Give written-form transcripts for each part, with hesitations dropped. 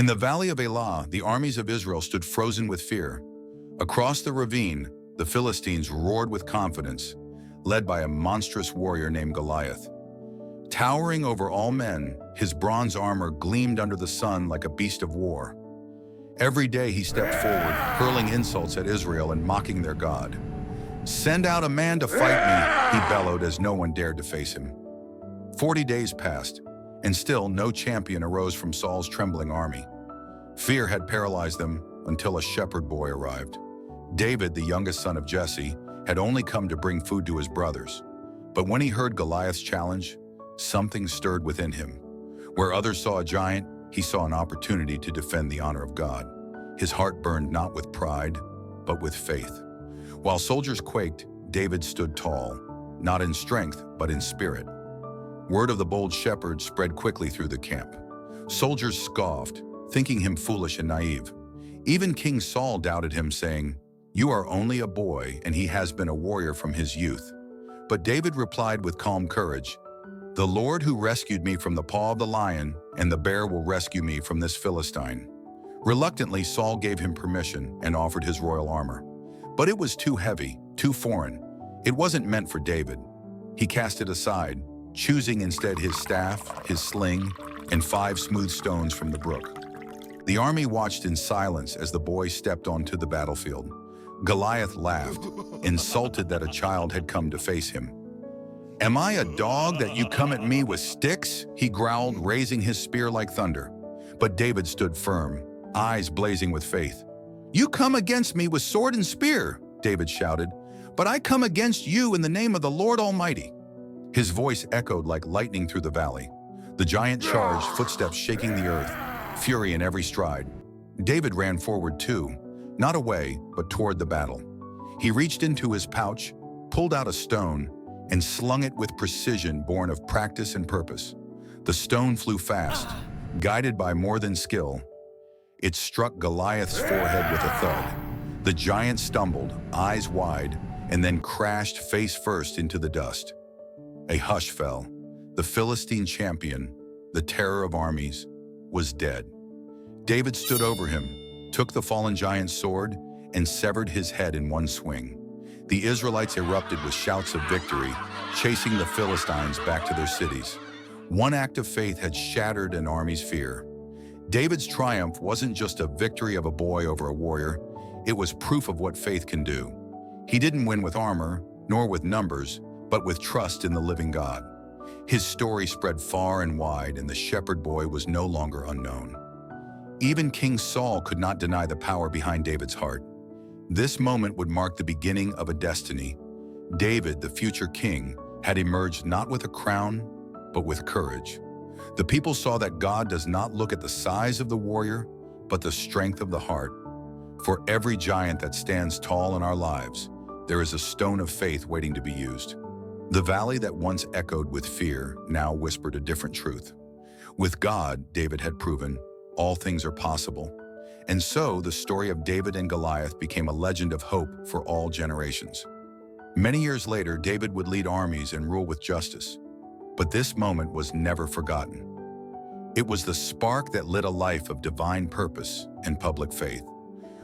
the valley of Elah, the armies of Israel stood frozen with fear. Across the ravine, the Philistines roared with confidence, led by a monstrous warrior named Goliath. Towering over all men, his bronze armor gleamed under the sun like a beast of war. Every day he stepped forward, hurling insults at Israel and mocking their God. "Send out a man to fight me," he bellowed as no one dared to face him. 40 days passed, and still no champion arose from Saul's trembling army. Fear had paralyzed them until a shepherd boy arrived. David, the youngest son of Jesse, had only come to bring food to his brothers. But when he heard Goliath's challenge, something stirred within him. Where others saw a giant, he saw an opportunity to defend the honor of God. His heart burned not with pride, but with faith. While soldiers quaked, David stood tall, not in strength, but in spirit. Word of the bold shepherd spread quickly through the camp. Soldiers scoffed, thinking him foolish and naive. Even King Saul doubted him, saying, "You are only a boy, and he has been a warrior from his youth." But David replied with calm courage, "The Lord who rescued me from the paw of the lion and the bear will rescue me from this Philistine." Reluctantly, Saul gave him permission and offered his royal armor. But it was too heavy, too foreign. It wasn't meant for David. He cast it aside, choosing instead his staff, his sling, and 5 smooth stones from the brook. The army watched in silence as the boy stepped onto the battlefield. Goliath laughed, insulted that a child had come to face him. "Am I a dog that you come at me with sticks?" he growled, raising his spear like thunder. But David stood firm, eyes blazing with faith. "You come against me with sword and spear," David shouted, "but I come against you in the name of the Lord Almighty." His voice echoed like lightning through the valley. The giant charged, footsteps shaking the earth, fury in every stride. David ran forward too, not away, but toward the battle. He reached into his pouch, pulled out a stone, and slung it with precision born of practice and purpose. The stone flew fast, guided by more than skill. It struck Goliath's forehead with a thud. The giant stumbled, eyes wide, and then crashed face first into the dust. A hush fell. The Philistine champion, the terror of armies, was dead. David stood over him, took the fallen giant's sword, and severed his head in one swing. The Israelites erupted with shouts of victory, chasing the Philistines back to their cities. One act of faith had shattered an army's fear. David's triumph wasn't just a victory of a boy over a warrior, it was proof of what faith can do. He didn't win with armor, nor with numbers, but with trust in the living God. His story spread far and wide, and the shepherd boy was no longer unknown. Even King Saul could not deny the power behind David's heart. This moment would mark the beginning of a destiny. David, the future king, had emerged not with a crown, but with courage. The people saw that God does not look at the size of the warrior, but the strength of the heart. For every giant that stands tall in our lives, there is a stone of faith waiting to be used. The valley that once echoed with fear now whispered a different truth. With God, David had proven, all things are possible. And so the story of David and Goliath became a legend of hope for all generations. Many years later, David would lead armies and rule with justice. But this moment was never forgotten. It was the spark that lit a life of divine purpose and public faith.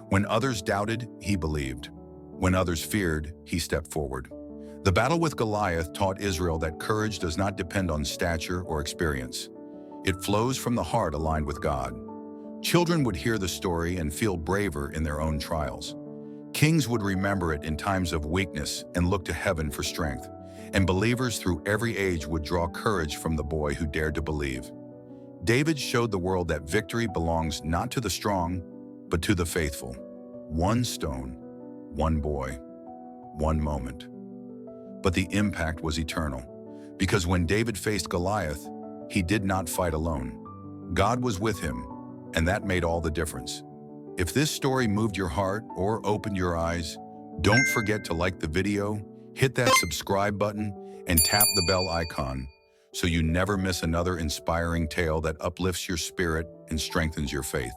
When others doubted, he believed. When others feared, he stepped forward. The battle with Goliath taught Israel that courage does not depend on stature or experience. It flows from the heart aligned with God. Children would hear the story and feel braver in their own trials. Kings would remember it in times of weakness and look to heaven for strength. And believers through every age would draw courage from the boy who dared to believe. David showed the world that victory belongs not to the strong, but to the faithful. One stone, one boy, one moment. But the impact was eternal, because when David faced Goliath, he did not fight alone. God was with him, and that made all the difference. If this story moved your heart or opened your eyes, don't forget to like the video, hit that subscribe button, and tap the bell icon so you never miss another inspiring tale that uplifts your spirit and strengthens your faith.